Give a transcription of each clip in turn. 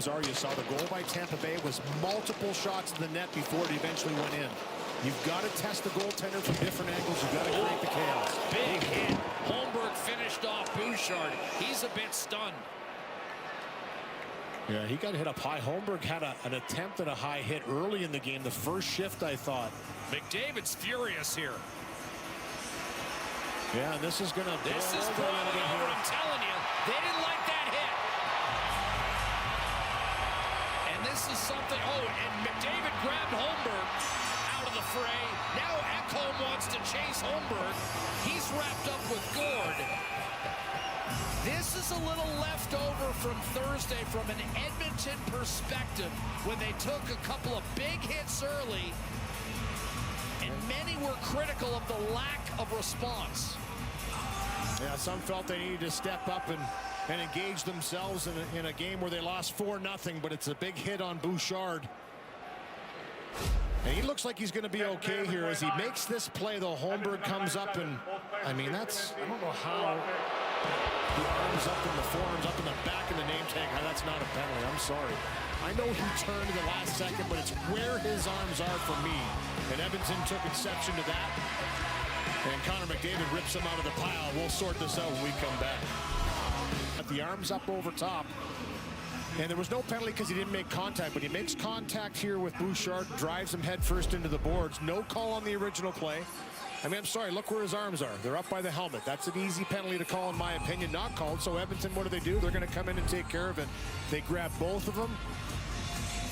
You saw the goal by Tampa Bay was multiple shots in the net before it eventually went in. You've got to test the goaltender from different angles. You've got to create the chaos. Big hit. Holmberg finished off Bouchard. He's a bit stunned. Yeah, he got hit up high. Holmberg had an attempt at a high hit early in the game. The first shift, I thought. McDavid's furious here. Yeah, and this is going to... This is probably over, I'm telling you. They didn't like that hit. And this is something... Oh, and McDavid grabbed Holmberg out of the fray. Now Ekholm wants to chase Holmberg. He's wrapped up with Gord. This is a little left over from Thursday from an Edmonton perspective when they took a couple of big hits early, and many were critical of the lack of response. Yeah, some felt they needed to step up and engage themselves in a game where they lost 4-0, but it's a big hit on Bouchard. And he looks like he's going to be okay here as he makes this play, though. Holmberg comes up, and I mean, that's, I don't know how the arms up and the forearms up in the back of the name tag. That's not a penalty. I'm sorry. I know he turned in the last second, but it's where his arms are for me. And Edmonton took exception to that. And Connor McDavid rips him out of the pile. We'll sort this out when we come back. The arms up over top. And there was no penalty because he didn't make contact, but he makes contact here with Bouchard, drives him headfirst into the boards. No call on the original play. I mean, I'm sorry, look where his arms are. They're up by the helmet. That's an easy penalty to call, in my opinion. Not called. So Edmonton, what do? They're going to come in and take care of it. They grab both of them.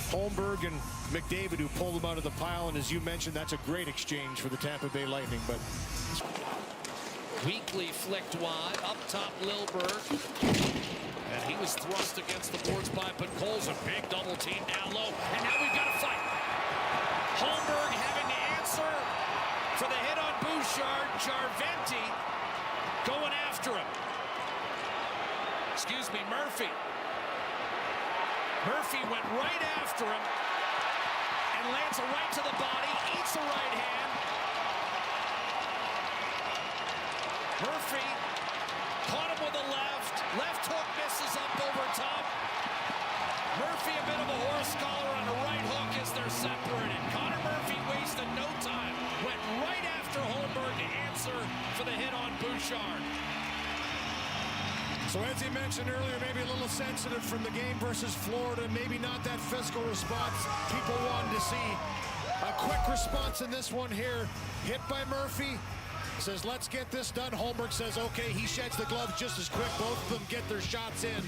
Holmberg and McDavid, who pulled them out of the pile. And as you mentioned, that's a great exchange for the Tampa Bay Lightning. But weakly flicked wide, up top Lilberg. And he was thrust against the boards by Podkolzin. Big double team down low. And now we've got a fight. Holmberg having to answer for the hit on Bouchard. Jarventi going after him. Excuse me, Murphy. Murphy went right after him and lands a right to the body, eats a right hand. Murphy caught him with a left. Left hook misses up over top. Murphy a bit of a horse collar on a right hook as they're separated. Connor Murphy wasted no time. Went right after Holmberg to answer for the hit on Bouchard. So as he mentioned earlier, maybe a little sensitive from the game versus Florida. Maybe not that physical response people wanted to see. A quick response in this one here. Hit by Murphy. Says, let's get this done. Holmberg says, okay. He sheds the glove just as quick. Both of them get their shots in.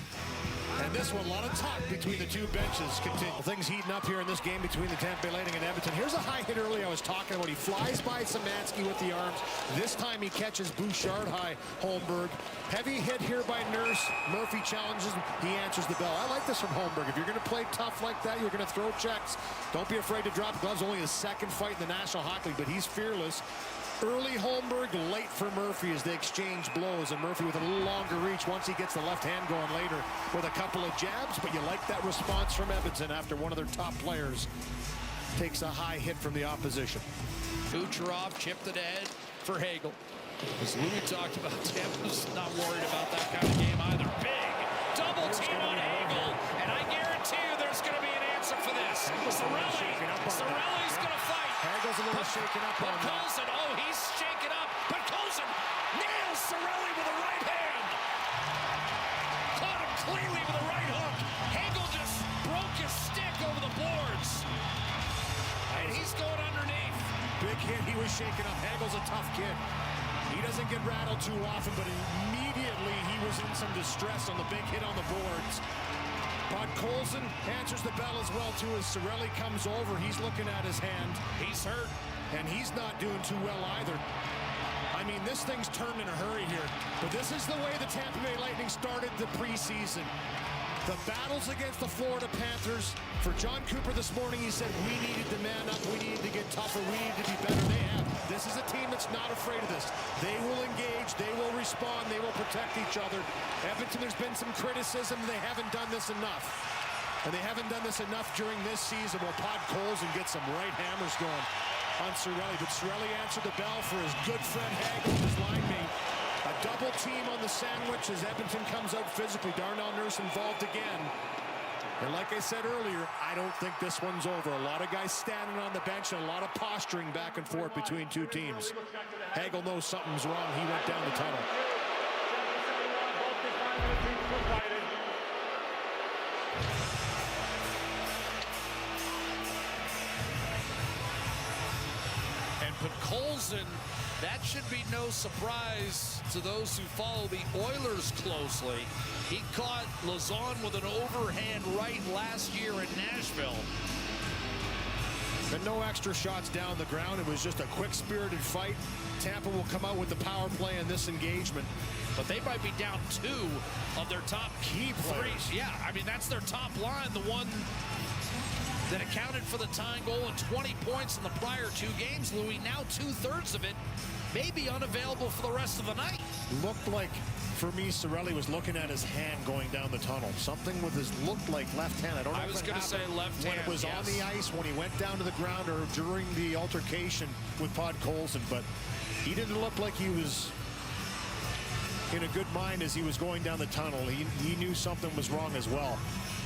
And this one, a lot of talk between the two benches. Continue. Things heating up here in this game between the Tampa Bay Lightning and Edmonton. Here's a high hit early I was talking about. He flies by Szymanski with the arms. This time he catches Bouchard high. Holmberg. Heavy hit here by Nurse. Murphy challenges him. He answers the bell. I like this from Holmberg. If you're going to play tough like that, you're going to throw checks. Don't be afraid to drop gloves. Only his second fight in the National Hockey League, but he's fearless. Early Holmberg, late for Murphy as they exchange blows, and Murphy with a little longer reach once he gets the left hand going later with a couple of jabs, but you like that response from Edmonton after one of their top players takes a high hit from the opposition. Kucherov chipped it ahead for Hagel. As Louis talked about, Tampa's not worried about that kind of game either. Big double team on Hagel, and I guarantee you there's going to be an answer for this. Cirelli's going to fight. Hagel's a little shaken up on Podkolzin, oh, he's shaken up. Podkolzin nails Cirelli with a right hand. Caught him cleanly with a right hook. Hagel just broke his stick over the boards. And he's going underneath. Big hit, he was shaken up. Hagel's a tough kid. He doesn't get rattled too often, but immediately he was in some distress on the big hit on the boards. Podkolzin answers the bell as well, too, as Cirelli comes over. He's looking at his hand. He's hurt. And he's not doing too well either. I mean, this thing's turned in a hurry here. But this is the way the Tampa Bay Lightning started the preseason. The battles against the Florida Panthers. For John Cooper this morning, he said, we needed to man up. We needed to get tougher. We needed to be better. They have. This is a team that's not afraid of this. They will engage. They will respond. They will protect each other. Edmonton, there's been some criticism. They haven't done this enough. And they haven't done this enough during this season. Well, Podkolzin gets some right hammers going on Cirelli. But Cirelli answered the bell for his good friend Hagel, his line mate. A double team on the sandwich as Edmonton comes out physically. Darnell Nurse involved again. And like I said earlier, I don't think this one's over. A lot of guys standing on the bench and a lot of posturing back and forth between two teams. Hagel knows something's wrong. He went down the tunnel. And Podkolzin, that should be no surprise to those who follow the Oilers closely. He caught Lazon with an overhand right last year in Nashville. And no extra shots down the ground. It was just a quick-spirited fight. Tampa will come out with the power play in this engagement. But they might be down 2 of their top Key players. 3. Yeah, I mean, that's their top line, the one that accounted for the tying goal and 20 points in the prior 2 games, Louis. Now 2/3 of it may be unavailable for the rest of the night. Looked like, for me, Cirelli was looking at his hand going down the tunnel. Something with his looked like left hand. I don't know. I was going to say left when hand. it was on the ice, when he went down to the ground, or during the altercation with Podkolzin. But he didn't look like he was in a good mind as he was going down the tunnel. He knew something was wrong as well.